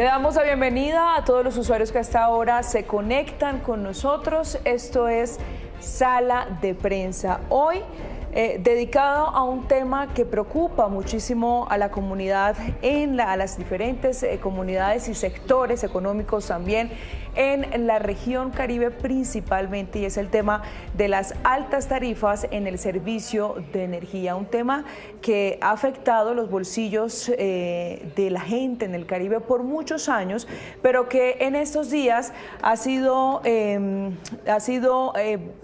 Le damos la bienvenida a todos los usuarios que hasta ahora se conectan con nosotros. Esto es Sala de Prensa. Hoy dedicado a un tema que preocupa muchísimo a la comunidad, a las diferentes comunidades y sectores económicos también en la región Caribe principalmente, y es el tema de las altas tarifas en el servicio de energía, un tema que ha afectado los bolsillos de la gente en el Caribe por muchos años, pero que en estos días ha sido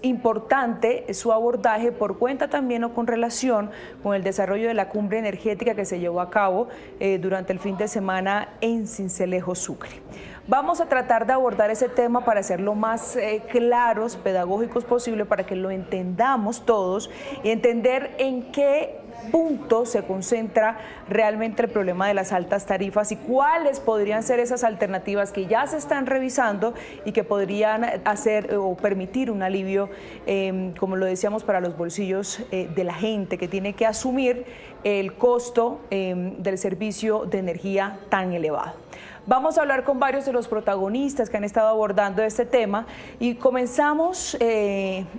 importante su abordaje por cuenta también o con relación con el desarrollo de la cumbre energética que se llevó a cabo durante el fin de semana en Sincelejo, Sucre. Vamos a tratar de abordar ese tema para hacerlo más claros, pedagógicos posible, para que lo entendamos todos y entender en qué punto se concentra realmente el problema de las altas tarifas y cuáles podrían ser esas alternativas que ya se están revisando y que podrían hacer o permitir un alivio, como lo decíamos, para los bolsillos de la gente que tiene que asumir el costo del servicio de energía tan elevado. Vamos a hablar con varios de los protagonistas que han estado abordando este tema y comenzamos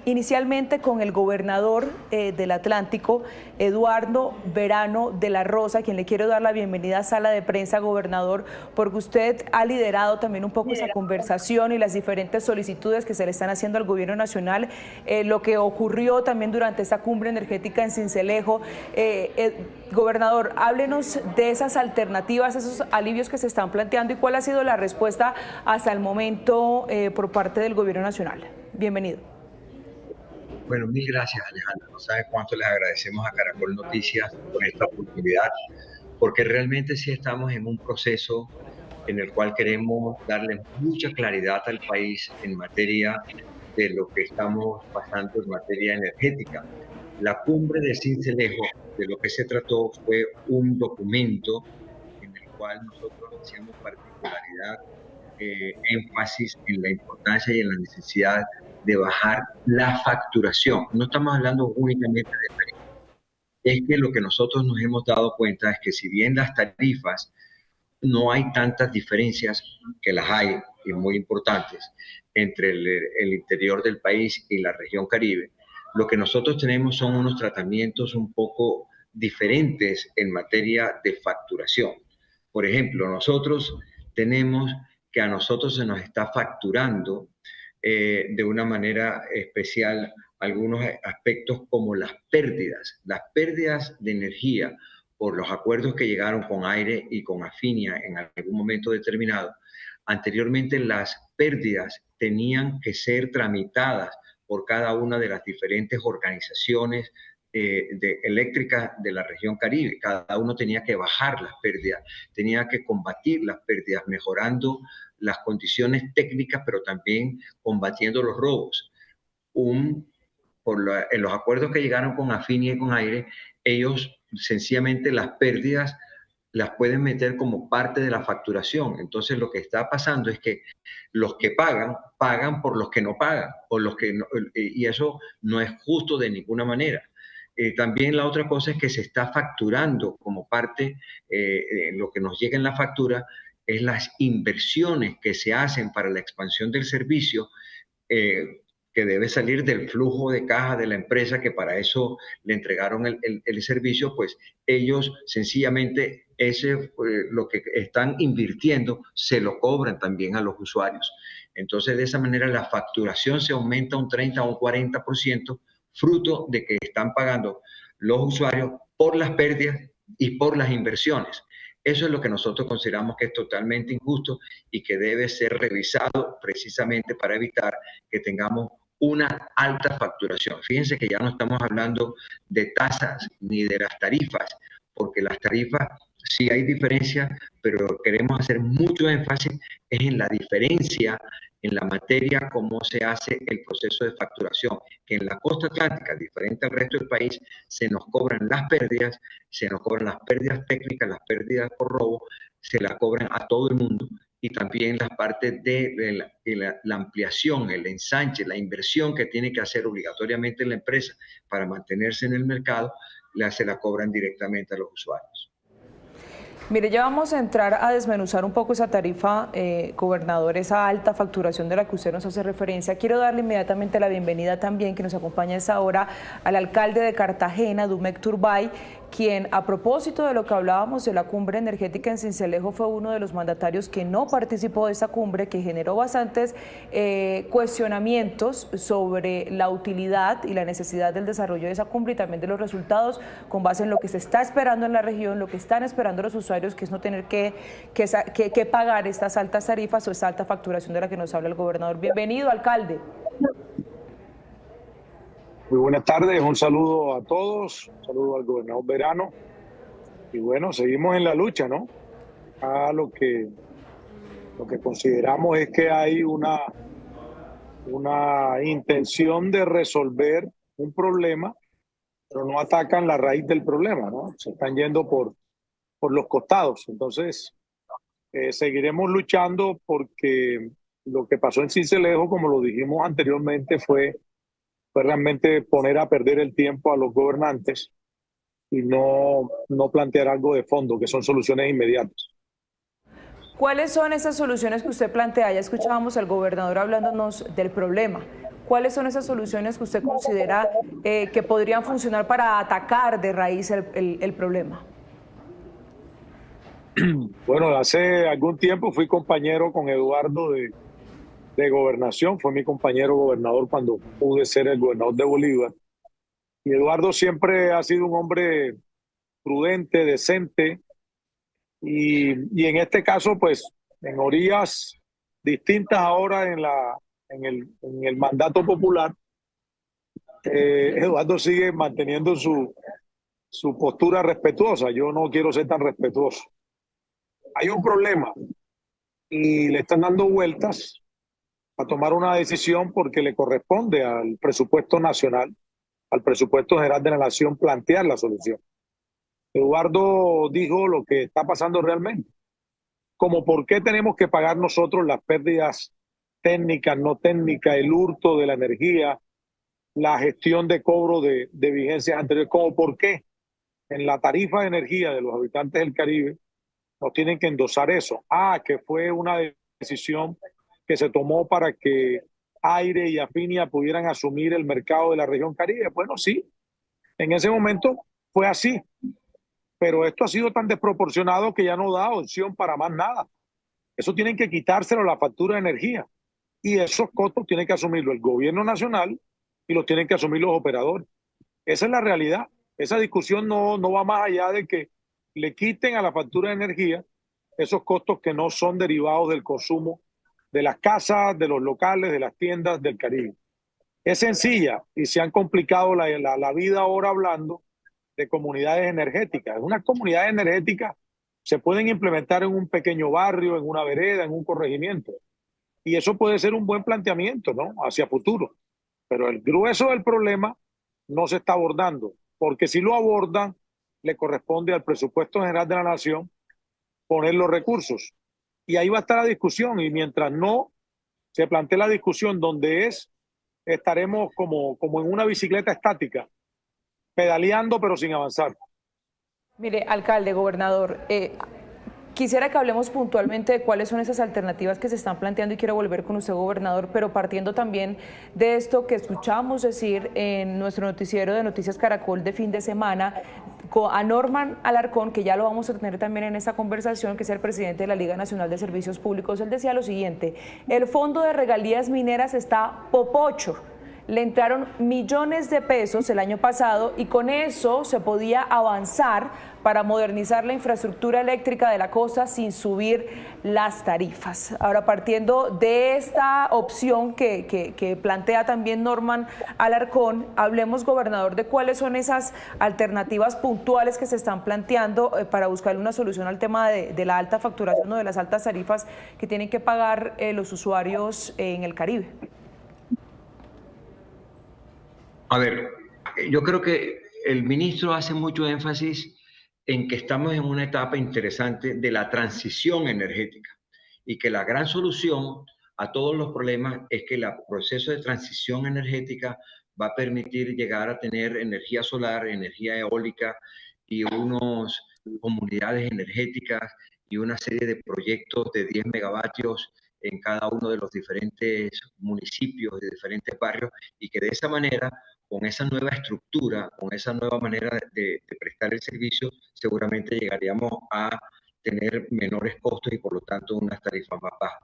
inicialmente con el gobernador del Atlántico, Eduardo Verano de la Rosa, a quien le quiero dar la bienvenida a Sala de Prensa, gobernador, porque usted ha liderado también un poco esa conversación y las diferentes solicitudes que se le están haciendo al gobierno nacional, lo que ocurrió también durante esta cumbre energética en Sincelejo. Gobernador, háblenos de esas alternativas, esos alivios que se están planteando y cuál ha sido la respuesta hasta el momento por parte del gobierno nacional. Bienvenido. Bueno, mil gracias, Alejandra. No sabes cuánto les agradecemos a Caracol Noticias por esta oportunidad, porque realmente sí estamos en un proceso en el cual queremos darle mucha claridad al país en materia de lo que estamos pasando en materia energética. La cumbre de Sincelejo, de lo que se trató fue un documento en el cual nosotros hacíamos particularidad, énfasis en la importancia y en la necesidad de bajar la facturación. No estamos hablando únicamente de tarifas. Es que lo que nosotros nos hemos dado cuenta es que si bien las tarifas no hay tantas diferencias, que las hay y muy importantes, entre el interior del país y la región Caribe, lo que nosotros tenemos son unos tratamientos un poco diferentes en materia de facturación. Por ejemplo, nosotros tenemos que a nosotros se nos está facturando de una manera especial algunos aspectos como las pérdidas de energía por los acuerdos que llegaron con Aire y con Afinia en algún momento determinado. Anteriormente las pérdidas tenían que ser tramitadas por cada una de las diferentes organizaciones eléctricas de la región Caribe. Cada uno tenía que bajar las pérdidas, tenía que combatir las pérdidas, mejorando las condiciones técnicas, pero también combatiendo los robos. En los acuerdos que llegaron con Afinia y con Aire, ellos sencillamente las pérdidas las pueden meter como parte de la facturación. Entonces lo que está pasando es que los que pagan, pagan por los que no pagan, y eso no es justo de ninguna manera. También la otra cosa es que se está facturando como parte, lo que nos llega en la factura, es las inversiones que se hacen para la expansión del servicio, que debe salir del flujo de caja de la empresa, que para eso le entregaron el servicio. Pues ellos sencillamente lo que están invirtiendo se lo cobran también a los usuarios. Entonces, de esa manera la facturación se aumenta un 30 o un 40%, fruto de que están pagando los usuarios por las pérdidas y por las inversiones. Eso es lo que nosotros consideramos que es totalmente injusto y que debe ser revisado precisamente para evitar que tengamos una alta facturación. Fíjense que ya no estamos hablando de tasas ni de las tarifas, porque las tarifas sí hay diferencia, pero queremos hacer mucho énfasis en la diferencia en la materia, cómo se hace el proceso de facturación, que en la costa atlántica, diferente al resto del país, se nos cobran las pérdidas técnicas, las pérdidas por robo, se las cobran a todo el mundo, y también las partes de la ampliación, el ensanche, la inversión que tiene que hacer obligatoriamente la empresa para mantenerse en el mercado, se la cobran directamente a los usuarios. Mire, ya vamos a entrar a desmenuzar un poco esa tarifa, gobernador, esa alta facturación de la que usted nos hace referencia. Quiero darle inmediatamente la bienvenida también, que nos acompaña a esa hora, al alcalde de Cartagena, Dumec Turbay, quien, a propósito de lo que hablábamos de la cumbre energética en Sincelejo, fue uno de los mandatarios que no participó de esa cumbre, que generó bastantes cuestionamientos sobre la utilidad y la necesidad del desarrollo de esa cumbre y también de los resultados con base en lo que se está esperando en la región, lo que están esperando los usuarios, que es no tener que pagar estas altas tarifas o esta alta facturación de la que nos habla el gobernador. Bienvenido, alcalde. Muy buenas tardes, un saludo a todos, un saludo al gobernador Verano. Y bueno, seguimos en la lucha, ¿no? Lo que consideramos es que hay una intención de resolver un problema, pero no atacan la raíz del problema, ¿no? Se están yendo por los costados. Entonces, seguiremos luchando porque lo que pasó en Sincelejo, como lo dijimos anteriormente, fue realmente poner a perder el tiempo a los gobernantes y no plantear algo de fondo, que son soluciones inmediatas. ¿Cuáles son esas soluciones que usted plantea? Ya escuchábamos al gobernador hablándonos del problema. ¿Cuáles son esas soluciones que usted considera que podrían funcionar para atacar de raíz el problema? Bueno, hace algún tiempo fui compañero con Eduardo de Gobernación, fue mi compañero gobernador cuando pude ser el gobernador de Bolívar. Y Eduardo siempre ha sido un hombre prudente, decente, y en este caso, pues, en orillas distintas ahora en el mandato popular, Eduardo sigue manteniendo su postura respetuosa. Yo no quiero ser tan respetuoso. Hay un problema y le están dando vueltas a tomar una decisión porque le corresponde al presupuesto nacional, al presupuesto general de la nación, plantear la solución. Eduardo dijo lo que está pasando realmente, como por qué tenemos que pagar nosotros las pérdidas técnicas, no técnicas, el hurto de la energía, la gestión de cobro de vigencias anteriores, como por qué en la tarifa de energía de los habitantes del Caribe nos tienen que endosar eso. Que fue una decisión que se tomó para que Aire y Afinia pudieran asumir el mercado de la región Caribe. Bueno, sí, en ese momento fue así, pero esto ha sido tan desproporcionado que ya no da opción para más nada. Eso tienen que quitárselo a la factura de energía y esos costos tienen que asumirlo el gobierno nacional y los tienen que asumir los operadores. Esa es la realidad. Esa discusión no va más allá de que le quiten a la factura de energía esos costos que no son derivados del consumo de las casas, de los locales, de las tiendas del Caribe. Es sencilla y se han complicado la vida ahora hablando de comunidades energéticas. Unas comunidades energéticas se pueden implementar en un pequeño barrio, en una vereda, en un corregimiento. Y eso puede ser un buen planteamiento, ¿no? Hacia futuro. Pero el grueso del problema no se está abordando, porque si lo abordan, le corresponde al presupuesto general de la nación poner los recursos. Y ahí va a estar la discusión, y mientras no se plantee la discusión donde estaremos como en una bicicleta estática, pedaleando pero sin avanzar. Mire, alcalde, gobernador, quisiera que hablemos puntualmente de cuáles son esas alternativas que se están planteando y quiero volver con usted, gobernador, pero partiendo también de esto que escuchamos decir en nuestro noticiero de Noticias Caracol de fin de semana, a Norman Alarcón, que ya lo vamos a tener también en esta conversación, que es el presidente de la Liga Nacional de Servicios Públicos. Él decía lo siguiente: el fondo de regalías mineras está popocho. Le entraron millones de pesos el año pasado y con eso se podía avanzar para modernizar la infraestructura eléctrica de la costa sin subir las tarifas. Ahora, partiendo de esta opción que plantea también Norman Alarcón, hablemos, gobernador, de cuáles son esas alternativas puntuales que se están planteando para buscar una solución al tema de la alta facturación o de las altas tarifas que tienen que pagar los usuarios en el Caribe. A ver, yo creo que el ministro hace mucho énfasis en que estamos en una etapa interesante de la transición energética y que la gran solución a todos los problemas es que el proceso de transición energética va a permitir llegar a tener energía solar, energía eólica y unos comunidades energéticas y una serie de proyectos de 10 megavatios en cada uno de los diferentes municipios, de diferentes barrios, y que de esa manera, con esa nueva estructura, con esa nueva manera de prestar el servicio, seguramente llegaríamos a tener menores costos y por lo tanto unas tarifas más bajas.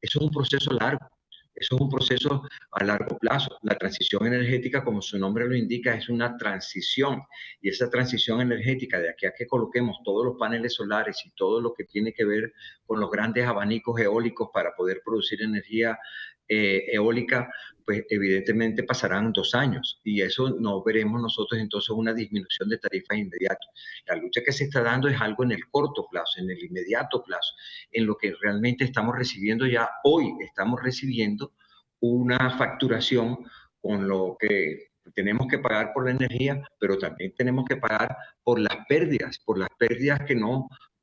Eso es un proceso largo. Eso es un proceso a largo plazo. La transición energética, como su nombre lo indica, es una transición. Y esa transición energética, de aquí a que coloquemos todos los paneles solares y todo lo que tiene que ver con los grandes abanicos eólicos para poder producir energía eólica, pues evidentemente pasarán 2 años. Y eso no veremos nosotros entonces una disminución de tarifas inmediatas. La lucha que se está dando es algo en el corto plazo, en el inmediato plazo, en lo que realmente estamos recibiendo ya hoy. Estamos recibiendo una facturación con lo que tenemos que pagar por la energía, pero también tenemos que pagar por las pérdidas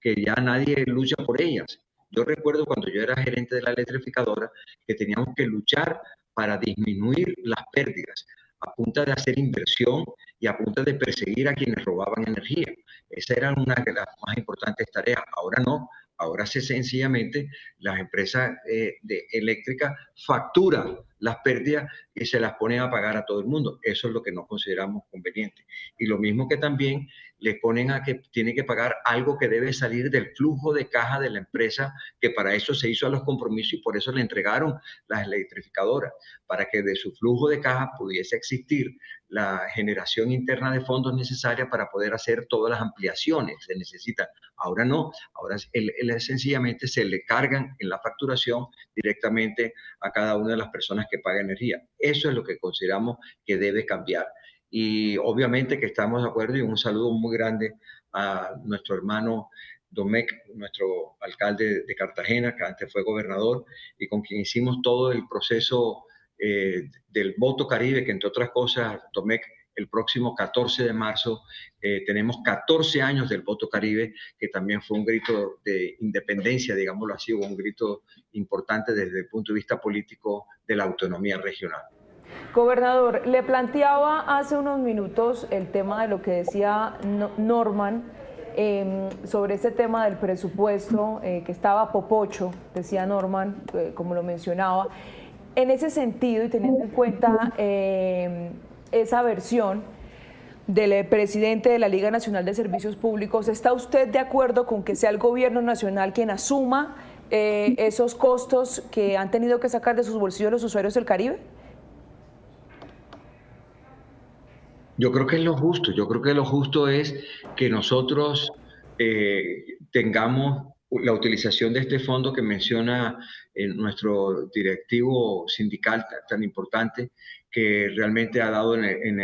que ya nadie lucha por ellas. Yo recuerdo cuando yo era gerente de la electrificadora que teníamos que luchar para disminuir las pérdidas a punta de hacer inversión y a punta de perseguir a quienes robaban energía. Esa era una de las más importantes tareas. Ahora no. Ahora sencillamente las empresas eléctricas facturan las pérdidas y se las ponen a pagar a todo el mundo. Eso es lo que no consideramos conveniente. Y lo mismo que también les ponen a que tiene que pagar algo que debe salir del flujo de caja de la empresa, que para eso se hizo a los compromisos y por eso le entregaron las electrificadoras, para que de su flujo de caja pudiese existir la generación interna de fondos necesaria para poder hacer todas las ampliaciones que se necesitan. Ahora no, ahora sencillamente se le cargan en la facturación directamente a cada una de las personas que paga energía. Eso es lo que consideramos que debe cambiar. Y obviamente que estamos de acuerdo, y un saludo muy grande a nuestro hermano Domecq, nuestro alcalde de Cartagena, que antes fue gobernador, y con quien hicimos todo el proceso del Voto Caribe, que entre otras cosas, Domecq, el próximo 14 de marzo tenemos 14 años del Voto Caribe, que también fue un grito de independencia, digámoslo así, o un grito importante desde el punto de vista político de la autonomía regional. Gobernador, le planteaba hace unos minutos el tema de lo que decía Norman sobre ese tema del presupuesto, que estaba popocho, decía Norman, como lo mencionaba. En ese sentido, y teniendo en cuenta esa versión del presidente de la Liga Nacional de Servicios Públicos, ¿está usted de acuerdo con que sea el gobierno nacional quien asuma esos costos que han tenido que sacar de sus bolsillos los usuarios del Caribe? Yo creo que es lo justo. Yo creo que lo justo es que nosotros tengamos la utilización de este fondo que menciona nuestro directivo sindical tan importante, que realmente ha dado en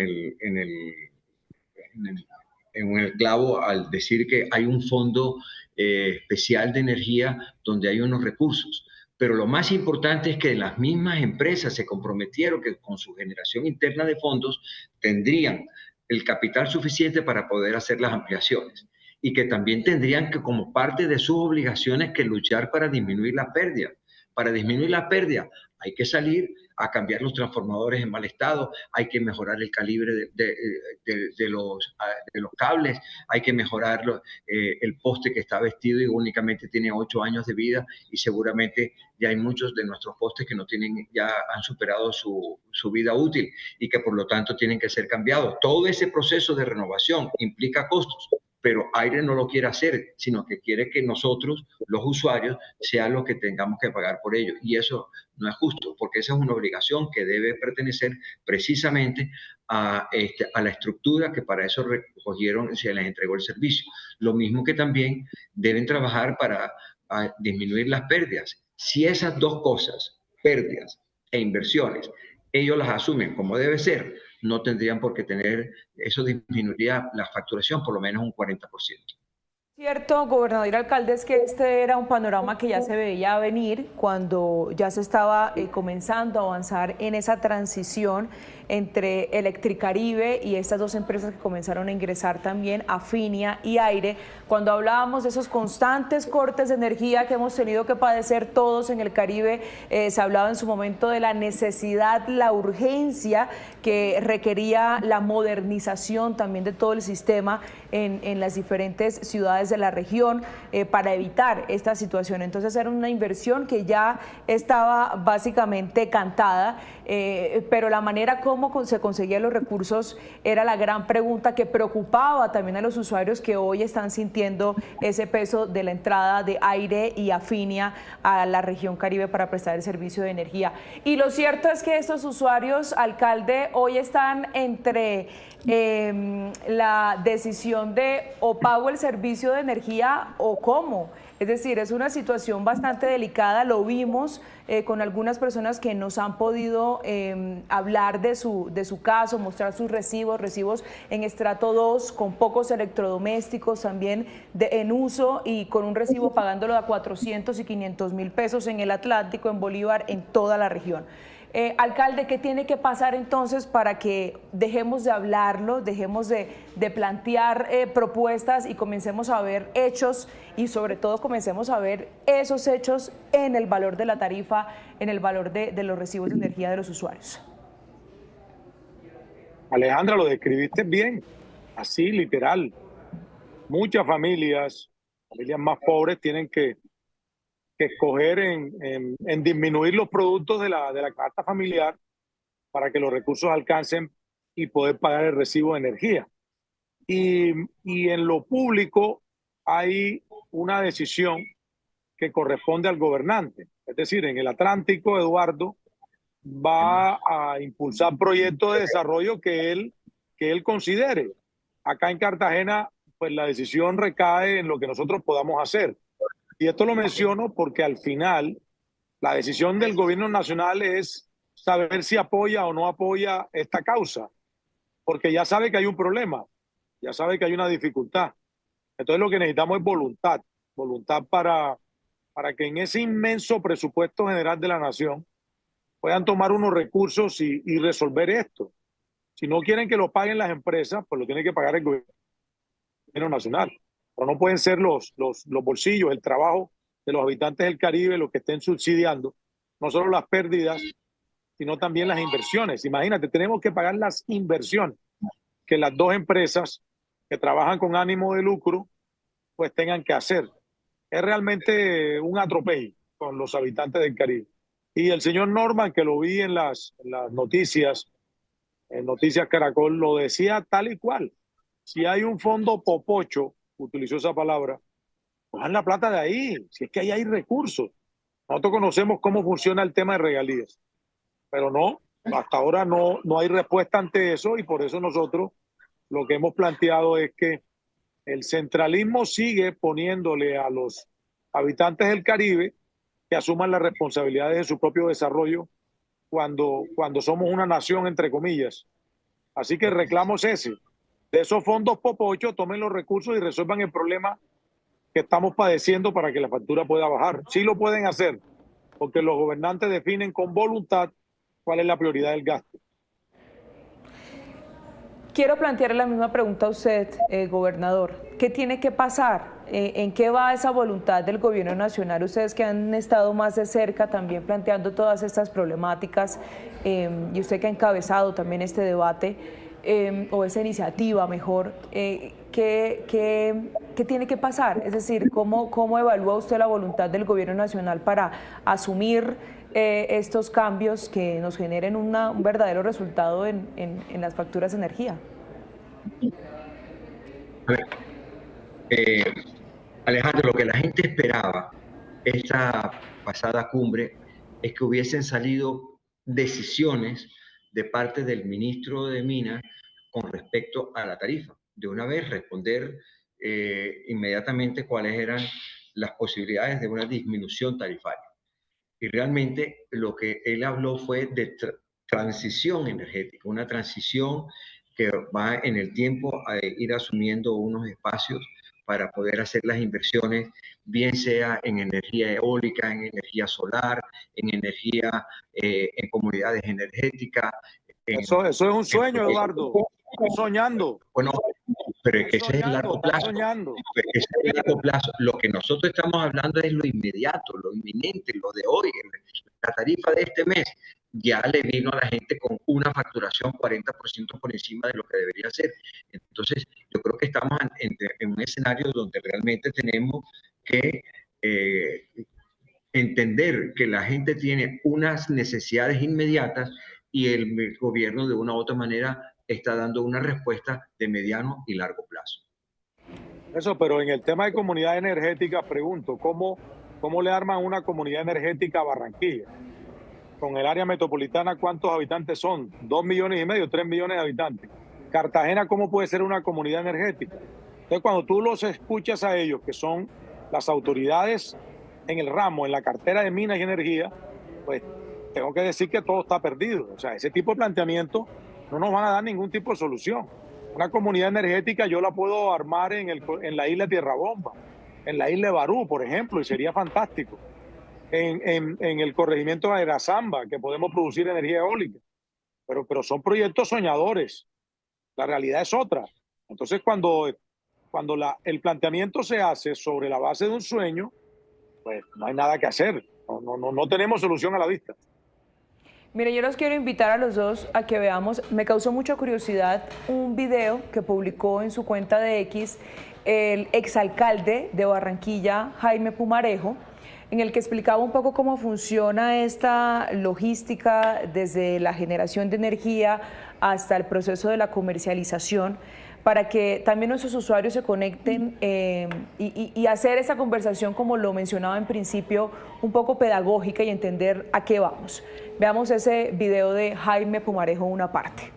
el clavo al decir que hay un fondo especial de energía donde hay unos recursos. Pero lo más importante es que las mismas empresas se comprometieron que con su generación interna de fondos tendrían el capital suficiente para poder hacer las ampliaciones y que también tendrían que, como parte de sus obligaciones, que luchar para disminuir la pérdida. Para disminuir la pérdida hay que salir a cambiar los transformadores en mal estado, hay que mejorar el calibre de los cables, hay que mejorar el poste que está vestido y únicamente tiene 8 años de vida, y seguramente ya hay muchos de nuestros postes que no tienen, ya han superado su vida útil y que por lo tanto tienen que ser cambiados. Todo ese proceso de renovación implica costos, pero Aire no lo quiere hacer, sino que quiere que nosotros, los usuarios, sean los que tengamos que pagar por ello. Y eso no es justo, porque esa es una obligación que debe pertenecer precisamente a la estructura que para eso recogieron, se les entregó el servicio. Lo mismo que también deben trabajar para disminuir las pérdidas. Si esas dos cosas, pérdidas e inversiones, ellos las asumen como debe ser, no tendrían por qué tener, eso disminuiría la facturación por lo menos un 40%. Cierto, gobernador y alcalde, es que este era un panorama que ya se veía venir cuando ya se estaba comenzando a avanzar en esa transición entre Electricaribe y estas dos empresas que comenzaron a ingresar también, Afinia y Aire, cuando hablábamos de esos constantes cortes de energía que hemos tenido que padecer todos en el Caribe. Se hablaba en su momento de la necesidad, la urgencia que requería la modernización también de todo el sistema en las diferentes ciudades de la región para evitar esta situación. Entonces era una inversión que ya estaba básicamente cantada, pero la manera como se conseguían los recursos era la gran pregunta que preocupaba también a los usuarios que hoy están sintiendo ese peso de la entrada de Aire y Afinia a la región Caribe para prestar el servicio de energía. Y lo cierto es que estos usuarios, alcalde, hoy están entre la decisión de o pago el servicio de energía o cómo. Es decir, es una situación bastante delicada, lo vimos con algunas personas que nos han podido hablar de su caso, mostrar sus recibos en estrato 2, con pocos electrodomésticos también en uso y con un recibo pagándolo a 400 y 500 mil pesos en el Atlántico, en Bolívar, en toda la región. Alcalde, ¿qué tiene que pasar entonces para que dejemos de hablarlo, dejemos de plantear propuestas y comencemos a ver hechos y sobre todo comencemos a ver esos hechos en el valor de la tarifa, en el valor de los recibos de energía de los usuarios? Alejandra, lo describiste bien, así literal. Muchas familias más pobres tienen que escoger en disminuir los productos de la canasta familiar para que los recursos alcancen y poder pagar el recibo de energía. Y en lo público hay una decisión que corresponde al gobernante. Es decir, en el Atlántico, Eduardo va a impulsar proyectos de desarrollo que él considere. Acá en Cartagena, pues la decisión recae en lo que nosotros podamos hacer. Y esto lo menciono porque al final la decisión del gobierno nacional es saber si apoya o no apoya esta causa, porque ya sabe que hay un problema, ya sabe que hay una dificultad. Entonces lo que necesitamos es voluntad, voluntad para que en ese inmenso presupuesto general de la nación puedan tomar unos recursos y resolver esto. Si no quieren que lo paguen las empresas, pues lo tiene que pagar el gobierno nacional. Pero no pueden ser los bolsillos, el trabajo de los habitantes del Caribe los que estén subsidiando no solo las pérdidas, sino también las inversiones. Imagínate, tenemos que pagar las inversiones que las dos empresas que trabajan con ánimo de lucro pues tengan que hacer. Es realmente un atropello con los habitantes del Caribe. Y el señor Norman, que lo vi en las noticias, en Noticias Caracol, lo decía tal y cual. Si hay un fondo popocho, utilizó esa palabra, cojan la plata de ahí, si es que ahí hay recursos. Nosotros conocemos cómo funciona el tema de regalías, pero no, hasta ahora no hay respuesta ante eso y por eso nosotros lo que hemos planteado es que el centralismo sigue poniéndole a los habitantes del Caribe que asuman las responsabilidades de su propio desarrollo cuando somos una nación, entre comillas. Así que el reclamo es ese. De esos fondos popocho, tomen los recursos y resuelvan el problema que estamos padeciendo para que la factura pueda bajar. Sí lo pueden hacer, porque los gobernantes definen con voluntad cuál es la prioridad del gasto. Quiero plantearle la misma pregunta a usted, gobernador. ¿Qué tiene que pasar? ¿En qué va esa voluntad del gobierno nacional? Ustedes que han estado más de cerca también planteando todas estas problemáticas y usted que ha encabezado también este debate o esa iniciativa mejor, ¿qué tiene que pasar? Es decir, ¿cómo evalúa usted la voluntad del gobierno nacional para asumir estos cambios que nos generen un verdadero resultado en las facturas de energía? A ver, Alejandro, lo que la gente esperaba esta pasada cumbre es que hubiesen salido decisiones de parte del ministro de Minas con respecto a la tarifa. De una vez responder inmediatamente cuáles eran las posibilidades de una disminución tarifaria. Y realmente lo que él habló fue de transición energética, una transición que va en el tiempo a ir asumiendo unos espacios para poder hacer las inversiones, bien sea en energía eólica, en energía solar, en energía, en comunidades energéticas. Eso es un sueño, Eduardo. Estoy soñando. Bueno, pero es que ese es el largo plazo. Soñando. Ese es el largo plazo. Lo que nosotros estamos hablando es lo inmediato, lo inminente, lo de hoy. La tarifa de este mes ya le vino a la gente con una facturación 40% por encima de lo que debería ser. Entonces, yo creo que estamos en un escenario donde realmente tenemos que entender que la gente tiene unas necesidades inmediatas y el gobierno de una u otra manera está dando una respuesta de mediano y largo plazo. Eso, pero en el tema de comunidad energética, pregunto, ¿cómo le arman una comunidad energética a Barranquilla? Con el área metropolitana, ¿cuántos habitantes son? 2,5 millones, 3 millones de habitantes. Cartagena, ¿cómo puede ser una comunidad energética? Entonces, cuando tú los escuchas a ellos, que son las autoridades en el ramo, en la cartera de minas y energía, pues tengo que decir que todo está perdido. O sea, ese tipo de planteamiento no nos van a dar ningún tipo de solución. Una comunidad energética yo la puedo armar en la isla Tierra Bomba, en la isla de Barú, por ejemplo, y sería fantástico. En el corregimiento de Aerazamba, que podemos producir energía eólica. Pero son proyectos soñadores. La realidad es otra. Entonces, cuando el planteamiento se hace sobre la base de un sueño, pues no hay nada que hacer. No tenemos solución a la vista. Mire, yo los quiero invitar a los dos a que veamos, me causó mucha curiosidad un video que publicó en su cuenta de X el exalcalde de Barranquilla, Jaime Pumarejo, en el que explicaba un poco cómo funciona esta logística desde la generación de energía hasta el proceso de la comercialización, para que también nuestros usuarios se conecten y hacer esa conversación, como lo mencionaba en principio, un poco pedagógica y entender a qué vamos. Veamos ese video de Jaime Pumarejo, una parte.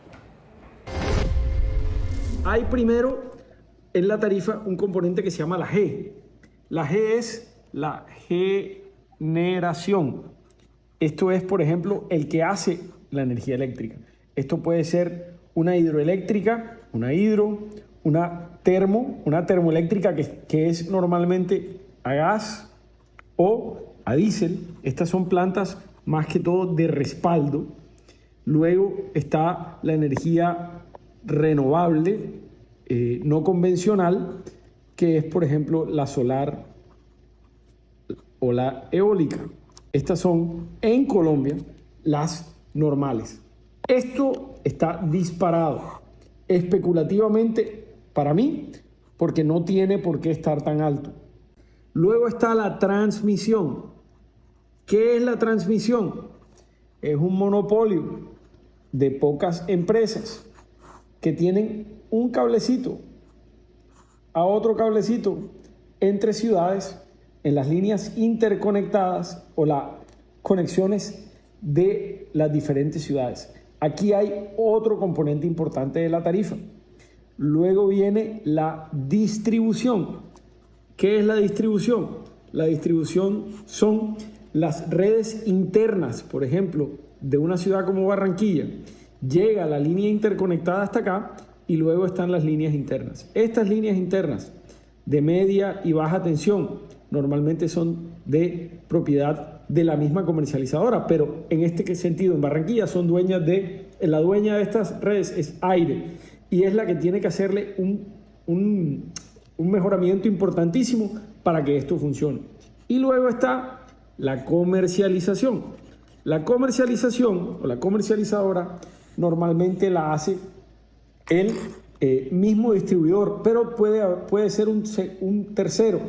Hay primero en la tarifa un componente que se llama la G. La G es la generación. Esto es, por ejemplo, el que hace la energía eléctrica. Esto puede ser una hidroeléctrica, una termoeléctrica que es normalmente a gas o a diésel. Estas son plantas más que todo de respaldo. Luego está la energía renovable, no convencional, que es, por ejemplo, la solar o la eólica. Estas son, en Colombia, las normales. Esto está disparado especulativamente para mí, porque no tiene por qué estar tan alto. Luego está la transmisión. ¿Qué es la transmisión? Es un monopolio de pocas empresas que tienen un cablecito a otro cablecito entre ciudades en las líneas interconectadas o las conexiones de las diferentes ciudades. Aquí hay otro componente importante de la tarifa. Luego viene la distribución. ¿Qué es la distribución? La distribución son las redes internas, por ejemplo, de una ciudad como Barranquilla. Llega la línea interconectada hasta acá y luego están las líneas internas. Estas líneas internas de media y baja tensión normalmente son de propiedad de la misma comercializadora, pero en este sentido en Barranquilla son la dueña de estas redes es Aire, y es la que tiene que hacerle un mejoramiento importantísimo para que esto funcione. Y luego está la comercialización. La comercialización o la comercializadora normalmente la hace el mismo distribuidor, pero puede ser un tercero.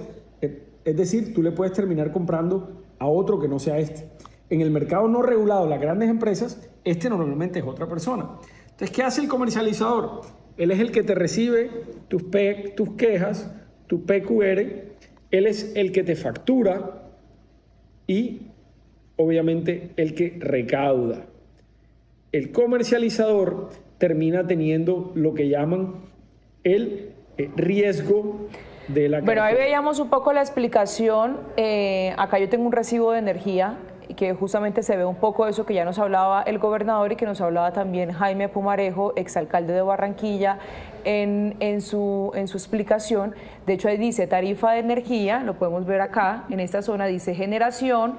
Es decir, tú le puedes terminar comprando a otro que no sea este. En el mercado no regulado, las grandes empresas, este normalmente es otra persona. Entonces, ¿qué hace el comercializador? Él es el que te recibe tus quejas, tu PQR, él es el que te factura y, obviamente, el que recauda. El comercializador termina teniendo lo que llaman el riesgo de la cartera. Bueno, ahí veíamos un poco la explicación. Acá yo tengo un recibo de energía que justamente se ve un poco eso que ya nos hablaba el gobernador y que nos hablaba también Jaime Pumarejo, exalcalde de Barranquilla, en su explicación. De hecho, ahí dice tarifa de energía, lo podemos ver acá, en esta zona dice generación,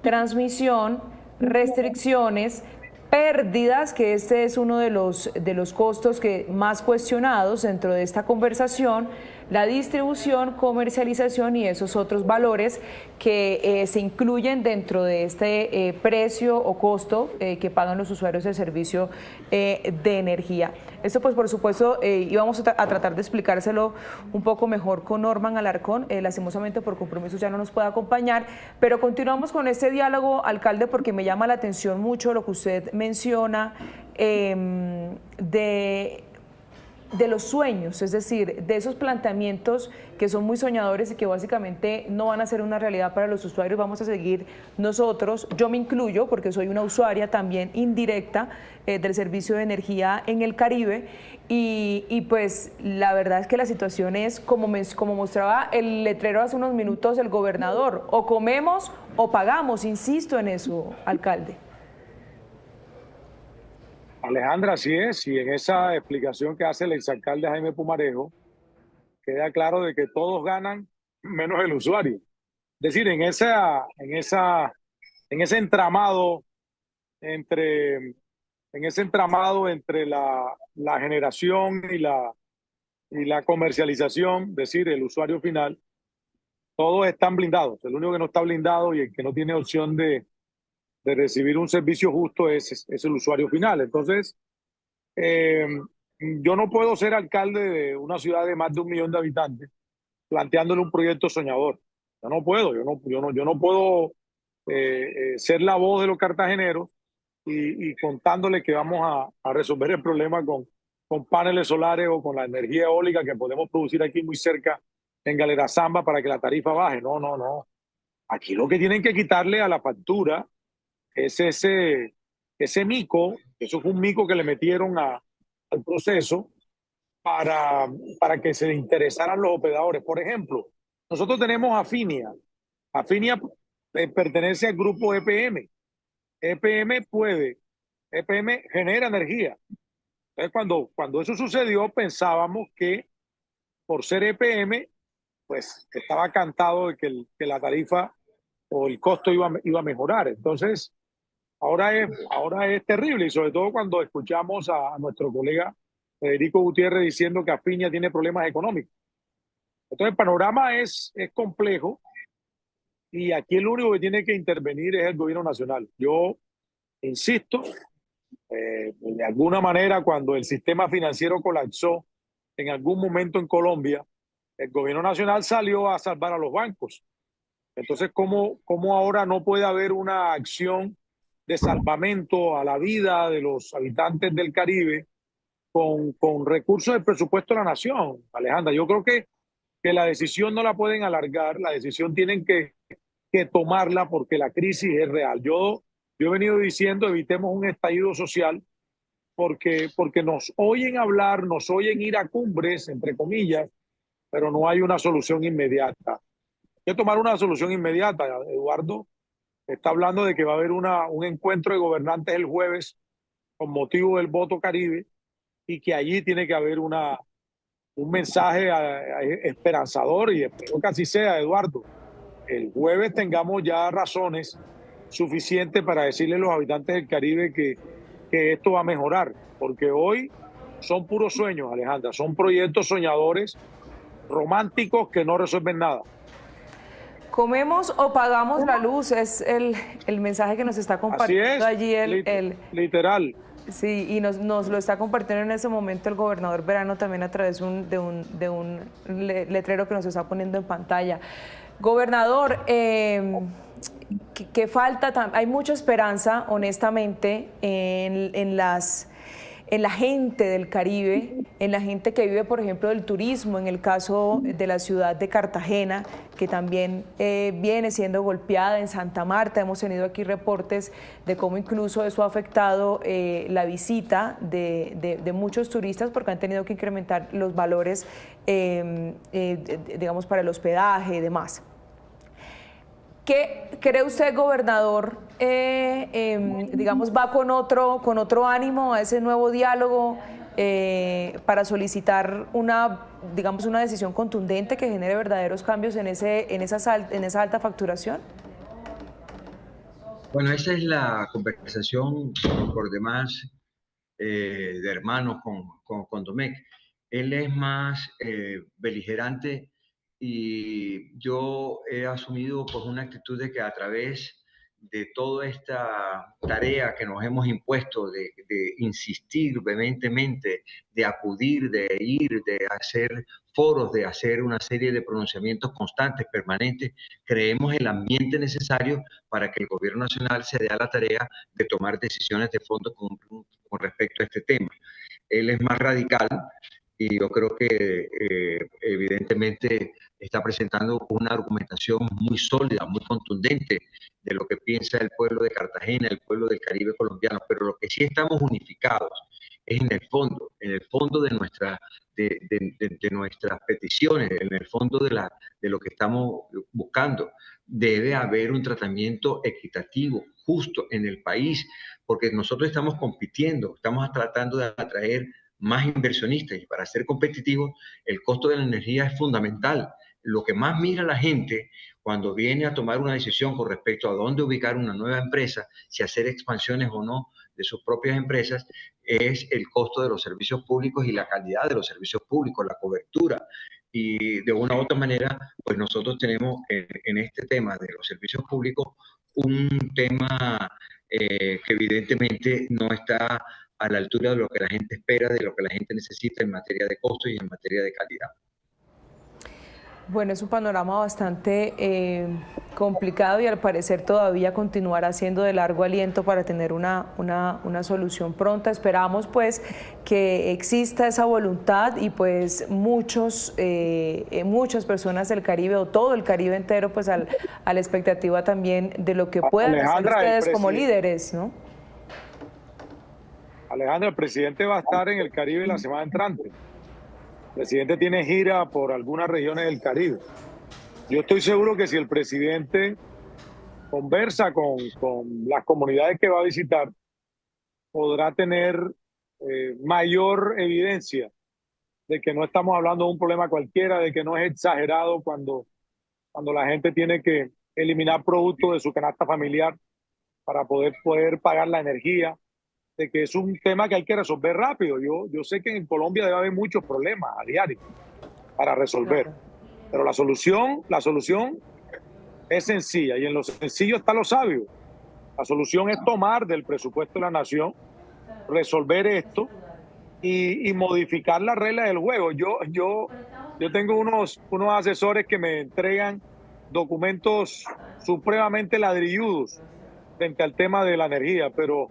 transmisión, restricciones, pérdidas, que este es uno de los costos que más cuestionados dentro de esta conversación, la distribución, comercialización y esos otros valores que se incluyen dentro de este precio o costo que pagan los usuarios del servicio de energía. Esto pues por supuesto íbamos a tratar de explicárselo un poco mejor con Norman Alarcón, lastimosamente por compromisos ya no nos puede acompañar, pero continuamos con este diálogo, alcalde, porque me llama la atención mucho lo que usted menciona de los sueños, es decir, de esos planteamientos que son muy soñadores y que básicamente no van a ser una realidad para los usuarios. Vamos a seguir nosotros, yo me incluyo porque soy una usuaria también indirecta del servicio de energía en el Caribe y pues la verdad es que la situación es como mostraba el letrero hace unos minutos el gobernador, o comemos o pagamos, insisto en eso, alcalde. Alejandra, así es, y en esa explicación que hace el exalcalde Jaime Pumarejo, queda claro de que todos ganan menos el usuario. Es decir, en ese entramado entre la generación y la comercialización, es decir, el usuario final, todos están blindados. El único que no está blindado y el que no tiene opción de recibir un servicio justo es el usuario final. Entonces, yo no puedo ser alcalde de una ciudad de más de 1 millón de habitantes planteándole un proyecto soñador. Yo no puedo, yo no puedo ser la voz de los cartageneros y contándole que vamos a resolver el problema con paneles solares o con la energía eólica que podemos producir aquí muy cerca en Galera Zamba para que la tarifa baje. No, no, no. Aquí lo que tienen que quitarle a la factura es ese mico, eso fue un mico que le metieron al proceso para que se interesaran los operadores. Por ejemplo, nosotros tenemos Afinia. Afinia pertenece al grupo EPM. EPM genera energía. Entonces, cuando eso sucedió, pensábamos que por ser EPM, pues estaba cantado de que la tarifa o el costo iba a mejorar. Entonces, ahora es terrible, y sobre todo cuando escuchamos a nuestro colega Federico Gutiérrez diciendo que Afinia tiene problemas económicos. Entonces el panorama es complejo y aquí el único que tiene que intervenir es el gobierno nacional. Yo insisto, de alguna manera cuando el sistema financiero colapsó en algún momento en Colombia, el gobierno nacional salió a salvar a los bancos. Entonces, ¿cómo ahora no puede haber una acción de salvamento a la vida de los habitantes del Caribe con recursos del presupuesto de la nación? Alejandra, yo creo que la decisión no la pueden alargar, la decisión tienen que tomarla porque la crisis es real. Yo he venido diciendo evitemos un estallido social porque nos oyen hablar, nos oyen ir a cumbres, entre comillas, pero no hay una solución inmediata. Hay que tomar una solución inmediata. Eduardo está hablando de que va a haber un encuentro de gobernantes el jueves con motivo del voto Caribe y que allí tiene que haber un mensaje esperanzador, y espero que así sea, Eduardo. El jueves tengamos ya razones suficientes para decirle a los habitantes del Caribe que esto va a mejorar, porque hoy son puros sueños, Alejandra, son proyectos soñadores, románticos que no resuelven nada. ¿Comemos o pagamos la luz? Es el mensaje que nos está compartiendo allí literal. Sí, y nos lo está compartiendo en ese momento el gobernador Verano también a través de un letrero que nos está poniendo en pantalla. Gobernador, ¿qué falta? Hay mucha esperanza, honestamente, en la gente del Caribe, en la gente que vive, por ejemplo, del turismo, en el caso de la ciudad de Cartagena, que también viene siendo golpeada. En Santa Marta hemos tenido aquí reportes de cómo incluso eso ha afectado la visita de muchos turistas porque han tenido que incrementar los valores, digamos, para el hospedaje y demás. ¿Qué cree usted, gobernador? Digamos, va con otro ánimo a ese nuevo diálogo para solicitar digamos, una decisión contundente que genere verdaderos cambios en esa alta facturación. Bueno, esa es la conversación por demás de hermanos con Domecq. Él es más beligerante y yo he asumido pues una actitud de que a través de toda esta tarea que nos hemos impuesto de insistir vehementemente, de acudir, de ir, de hacer foros, de hacer una serie de pronunciamientos constantes, permanentes, creemos el ambiente necesario para que el gobierno nacional se dé a la tarea de tomar decisiones de fondo con respecto a este tema. Él es más radical y yo creo que evidentemente está presentando una argumentación muy sólida, muy contundente de lo que piensa el pueblo de Cartagena, el pueblo del Caribe colombiano, pero lo que sí estamos unificados es en el fondo de nuestras peticiones, en el fondo de lo que estamos buscando. Debe haber un tratamiento equitativo, justo en el país, porque nosotros estamos compitiendo, estamos tratando de atraer más inversionistas y para ser competitivos el costo de la energía es fundamental. Lo que más mira la gente cuando viene a tomar una decisión con respecto a dónde ubicar una nueva empresa, si hacer expansiones o no de sus propias empresas, es el costo de los servicios públicos y la calidad de los servicios públicos, la cobertura. Y de una u otra manera, pues nosotros tenemos en este tema de los servicios públicos un tema que evidentemente no está a la altura de lo que la gente espera, de lo que la gente necesita en materia de costo y en materia de calidad. Bueno, es un panorama bastante complicado y al parecer todavía continuará siendo de largo aliento para tener una solución pronta. Esperamos pues que exista esa voluntad y pues muchas personas del Caribe o todo el Caribe entero pues a la expectativa también de lo que puedan hacer ustedes como líderes, ¿no? Alejandra, el presidente va a estar en el Caribe la semana entrante. El presidente tiene gira por algunas regiones del Caribe. Yo estoy seguro que si el presidente conversa con las comunidades que va a visitar, podrá tener mayor evidencia de que no estamos hablando de un problema cualquiera, de que no es exagerado cuando la gente tiene que eliminar productos de su canasta familiar para poder pagar la energía, de que es un tema que hay que resolver rápido. Yo sé que en Colombia debe haber muchos problemas a diario para resolver, pero la solución es sencilla y en lo sencillo está lo sabio. La solución es tomar del presupuesto de la nación, resolver esto y modificar las reglas del juego. Yo tengo unos asesores que me entregan documentos supremamente ladrilludos frente al tema de la energía, pero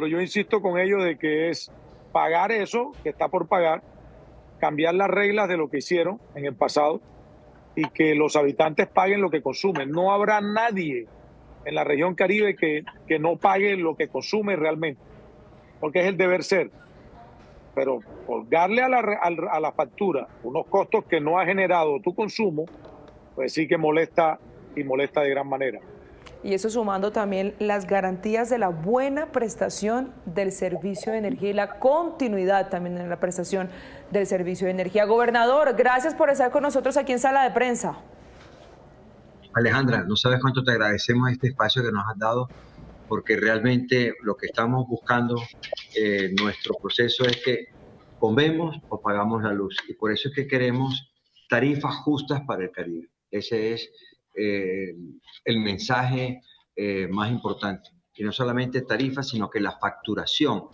yo insisto con ellos de que es pagar eso que está por pagar, cambiar las reglas de lo que hicieron en el pasado y que los habitantes paguen lo que consumen. No habrá nadie en la región Caribe que no pague lo que consume realmente, porque es el deber ser. Pero colgarle a la factura unos costos que no ha generado tu consumo, pues sí que molesta y molesta de gran manera. Y eso sumando también las garantías de la buena prestación del servicio de energía y la continuidad también en la prestación del servicio de energía. Gobernador, gracias por estar con nosotros aquí en Sala de Prensa. Alejandra, no sabes cuánto te agradecemos este espacio que nos has dado, porque realmente lo que estamos buscando nuestro proceso es que comemos o pagamos la luz. Y por eso es que queremos tarifas justas para el Caribe. Ese es el mensaje más importante. Y no solamente tarifas, sino que la facturación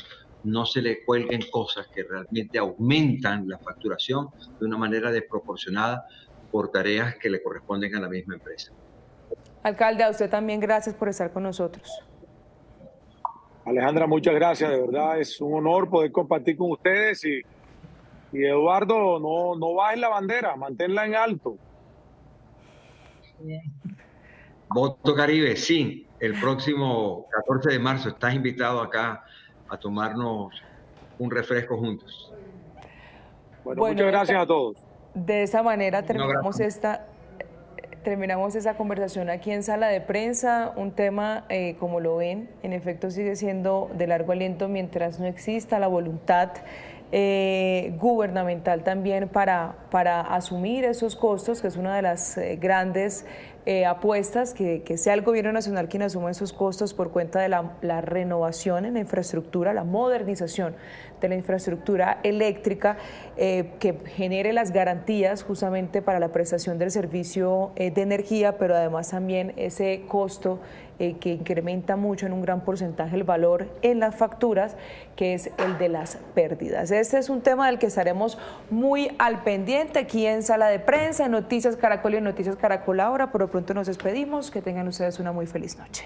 no se le cuelguen cosas que realmente aumentan la facturación de una manera desproporcionada por tareas que le corresponden a la misma empresa. Alcalde, a usted también gracias por estar con nosotros. Alejandra, muchas gracias, de verdad es un honor poder compartir con ustedes y Eduardo, no bajes la bandera, manténla en alto. Voto Caribe, sí, el próximo 14 de marzo estás invitado acá a tomarnos un refresco juntos. Bueno, muchas gracias a todos. De esa manera terminamos esta Terminamos esa conversación aquí en Sala de Prensa, un tema, como lo ven, en efecto sigue siendo de largo aliento mientras no exista la voluntad gubernamental también para asumir esos costos, que es una de las grandes apuestas, que sea el gobierno nacional quien asuma esos costos por cuenta de la renovación en la infraestructura, la modernización de la infraestructura eléctrica, que genere las garantías justamente para la prestación del servicio de energía, pero además también ese costo que incrementa mucho en un gran porcentaje el valor en las facturas, que es el de las pérdidas. Este es un tema del que estaremos muy al pendiente aquí en Sala de Prensa, en Noticias Caracol y en Noticias Caracol Ahora. Por lo pronto nos despedimos, que tengan ustedes una muy feliz noche.